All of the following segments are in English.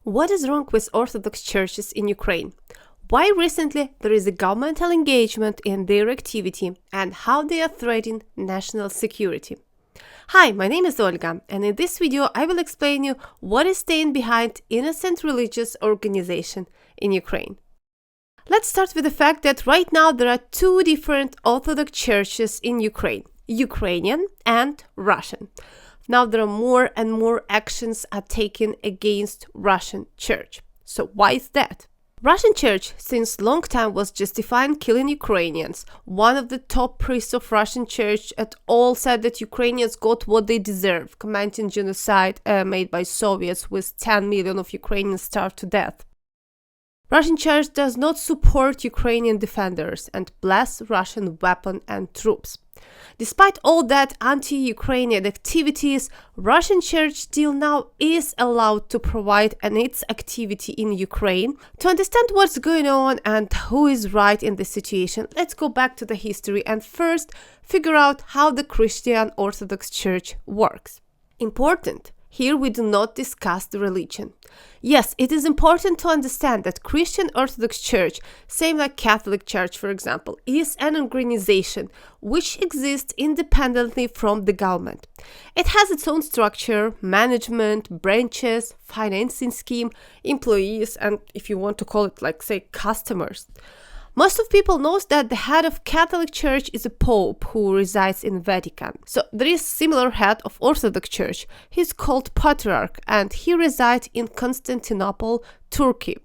What is wrong with Orthodox churches in Ukraine? Why recently there is a governmental engagement in their activity and how they are threatening national security? Hi, my name is Olga, and in this video I will explain you what is staying behind innocent religious organization in Ukraine. Let's start with the fact that right now there are two different Orthodox churches in Ukraine, Ukrainian and Russian. Now there are more and more actions are taken against Russian church. So why is that? Russian church since long time was justifying killing Ukrainians. One of the top priests of Russian church at all said that Ukrainians got what they deserve, commenting genocide made by Soviets with 10 million of Ukrainians starved to death. Russian church does not support Ukrainian defenders and bless Russian weapons and troops. Despite all that anti-Ukrainian activities, Russian church still now is allowed to provide its activity in Ukraine. To understand what's going on and who is right in this situation, let's go back to the history and first figure out how the Christian Orthodox Church works. Important. Here we do not discuss the religion. Yes, it is important to understand that Christian Orthodox Church, same like Catholic Church for example, is an organization which exists independently from the government. It has its own structure, management, branches, financing scheme, employees, and if you want to call it like say customers. Most of people knows that the head of Catholic Church is a pope who resides in Vatican. So there is similar head of Orthodox Church. He's called Patriarch and he resides in Constantinople, Turkey.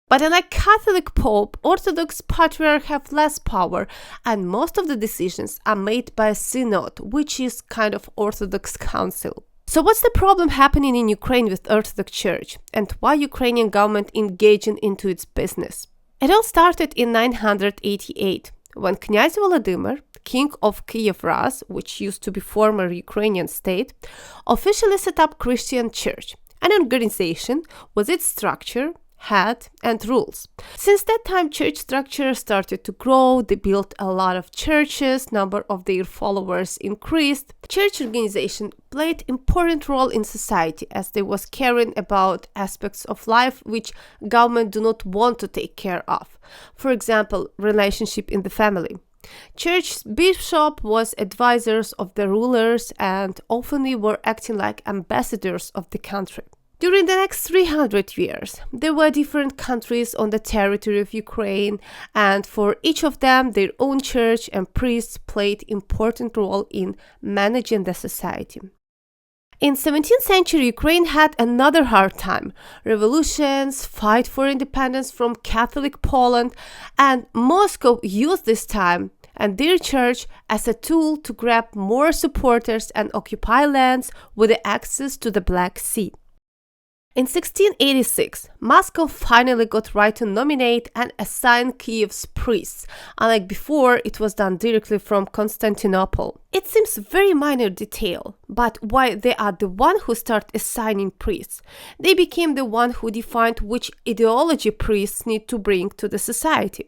But unlike Catholic Pope, Orthodox Patriarch have less power and most of the decisions are made by a synod, which is kind of Orthodox council. So what's the problem happening in Ukraine with Orthodox Church and why Ukrainian government engaging into its business? It all started in 988, when Knyaz Volodymyr, king of Kiev Rus, which used to be former Ukrainian state, officially set up Christian church, an organization with its structure, head, and rules. Since that time, church structure started to grow, they built a lot of churches, number of their followers increased. Church organization played important role in society as they was caring about aspects of life which government do not want to take care of. For example, relationship in the family. Church bishop was advisors of the rulers and often were acting like ambassadors of the country. During the next 300 years, there were different countries on the territory of Ukraine, and for each of them, their own church and priests played important role in managing the society. In 17th century, Ukraine had another hard time. Revolutions, fight for independence from Catholic Poland, and Moscow used this time and their church as a tool to grab more supporters and occupy lands with access to the Black Sea. In 1686, Moscow finally got right to nominate and assign Kiev's priests, unlike before it was done directly from Constantinople. It seems very minor detail, but why they are the one who start assigning priests? They became the one who defined which ideology priests need to bring to the society.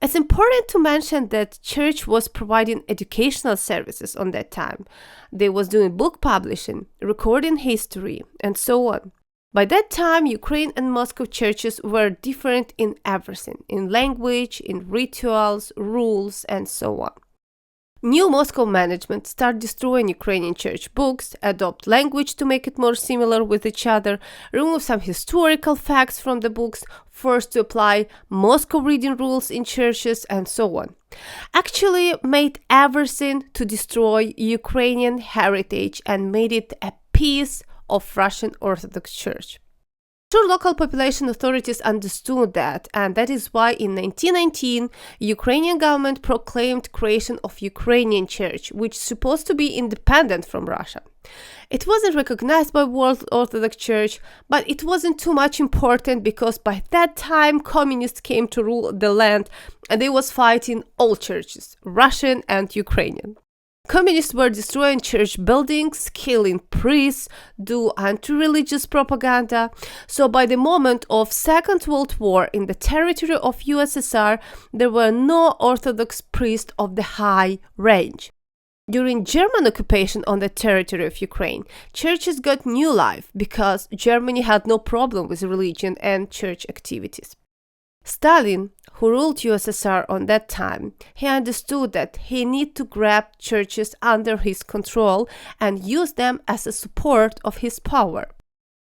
It's important to mention that church was providing educational services on that time. They was doing book publishing, recording history, and so on. By that time, Ukraine and Moscow churches were different in everything, in language, in rituals, rules, and so on. New Moscow management started destroying Ukrainian church books, adopt language to make it more similar with each other, remove some historical facts from the books, forced to apply Moscow reading rules in churches, and so on. Actually made everything to destroy Ukrainian heritage and made it a piece of Russian Orthodox Church. Sure, local population authorities understood that, and that is why in 1919 Ukrainian government proclaimed creation of Ukrainian Church, which is supposed to be independent from Russia. It wasn't recognized by World Orthodox Church, but it wasn't too much important because by that time communists came to rule the land and they was fighting all churches, Russian and Ukrainian. Communists were destroying church buildings, killing priests, do anti-religious propaganda. So by the moment of Second World War in the territory of USSR, there were no Orthodox priests of the high range. During German occupation on the territory of Ukraine, churches got new life because Germany had no problem with religion and church activities. Stalin, who ruled USSR on that time, he understood that he needed to grab churches under his control and use them as a support of his power.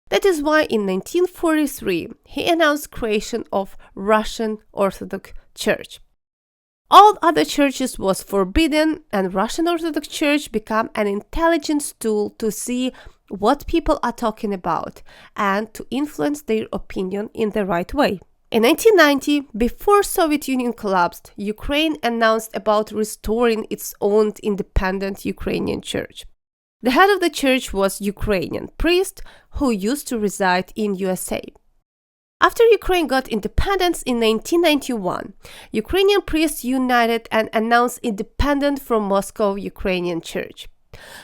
That is why in 1943 he announced creation of Russian Orthodox Church. All other churches was forbidden, and Russian Orthodox Church became an intelligence tool to see what people are talking about and to influence their opinion in the right way. In 1990, before Soviet Union collapsed, Ukraine announced about restoring its own independent Ukrainian church. The head of the church was Ukrainian priest who used to reside in USA. After Ukraine got independence in 1991, Ukrainian priests united and announced independence from Moscow Ukrainian Church.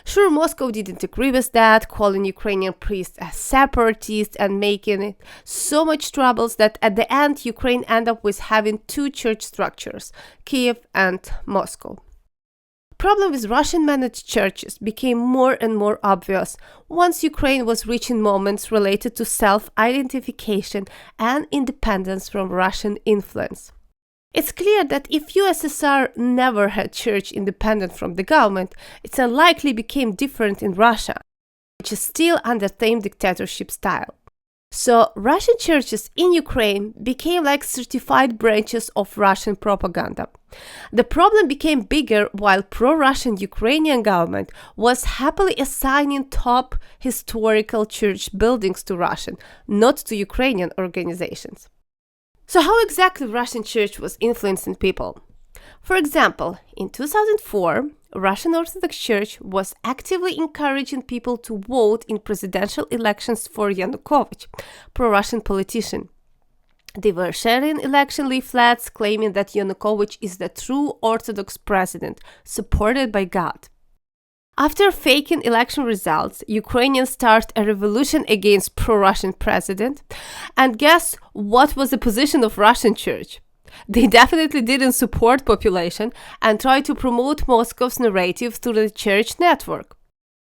Sure, Moscow didn't agree with that, calling Ukrainian priests as separatists and making it so much troubles that at the end Ukraine ended up with having two church structures, Kiev and Moscow. Problem with Russian-managed churches became more and more obvious once Ukraine was reaching moments related to self-identification and independence from Russian influence. It's clear that if USSR never had church independent from the government, it's unlikely became different in Russia, which is still under same dictatorship style. So Russian churches in Ukraine became like certified branches of Russian propaganda. The problem became bigger while pro-Russian Ukrainian government was happily assigning top historical church buildings to Russian, not to Ukrainian organizations. So how exactly Russian church was influencing people? For example, in 2004, Russian Orthodox Church was actively encouraging people to vote in presidential elections for Yanukovych, pro-Russian politician. They were sharing election leaflets claiming that Yanukovych is the true Orthodox president, supported by God. After faking election results, Ukrainians started a revolution against pro-Russian president. And guess what was the position of Russian church? They definitely didn't support population and tried to promote Moscow's narrative through the church network.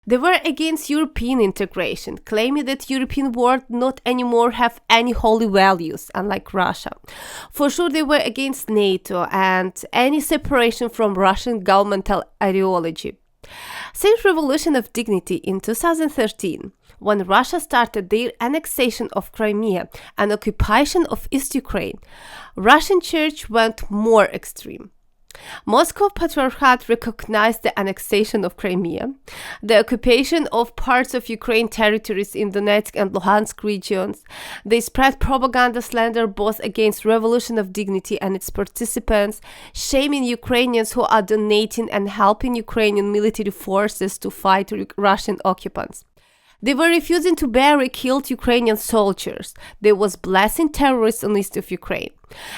They were against European integration, claiming that European world not anymore have any holy values, unlike Russia. For sure, they were against NATO and any separation from Russian governmental ideology. Since Revolution of Dignity in 2013, when Russia started their annexation of Crimea and occupation of East Ukraine, Russian Church went more extreme. Moscow Patriarchate recognized the annexation of Crimea, the occupation of parts of Ukraine territories in Donetsk and Luhansk regions. They spread propaganda slander both against Revolution of Dignity and its participants, shaming Ukrainians who are donating and helping Ukrainian military forces to fight Russian occupants. They were refusing to bury killed Ukrainian soldiers. They was blessing terrorists on east of Ukraine.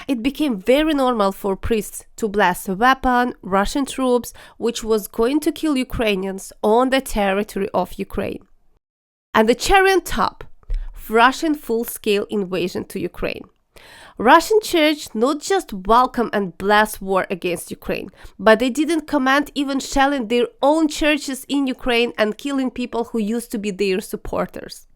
It became very normal for priests to bless a weapon, Russian troops, which was going to kill Ukrainians on the territory of Ukraine. And the cherry on top, Russian full-scale invasion to Ukraine. Russian church not just welcome and bless war against Ukraine, but they didn't comment even shelling their own churches in Ukraine and killing people who used to be their supporters.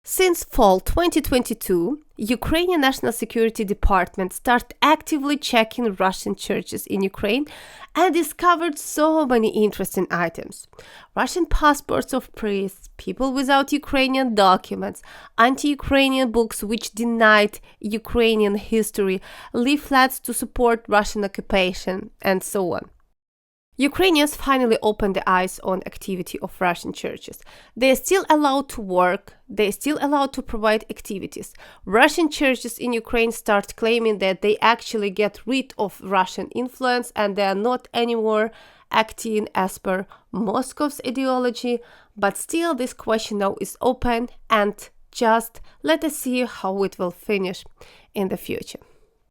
Since fall 2022, Ukrainian National Security Department started actively checking Russian churches in Ukraine and discovered so many interesting items. Russian passports of priests, people without Ukrainian documents, anti-Ukrainian books which denied Ukrainian history, leaflets to support Russian occupation, and so on. Ukrainians finally opened the eyes on activity of Russian churches. They are still allowed to work, they are still allowed to provide activities. Russian churches in Ukraine start claiming that they actually get rid of Russian influence and they are not anymore acting as per Moscow's ideology, but still this question now is open and just let us see how it will finish in the future.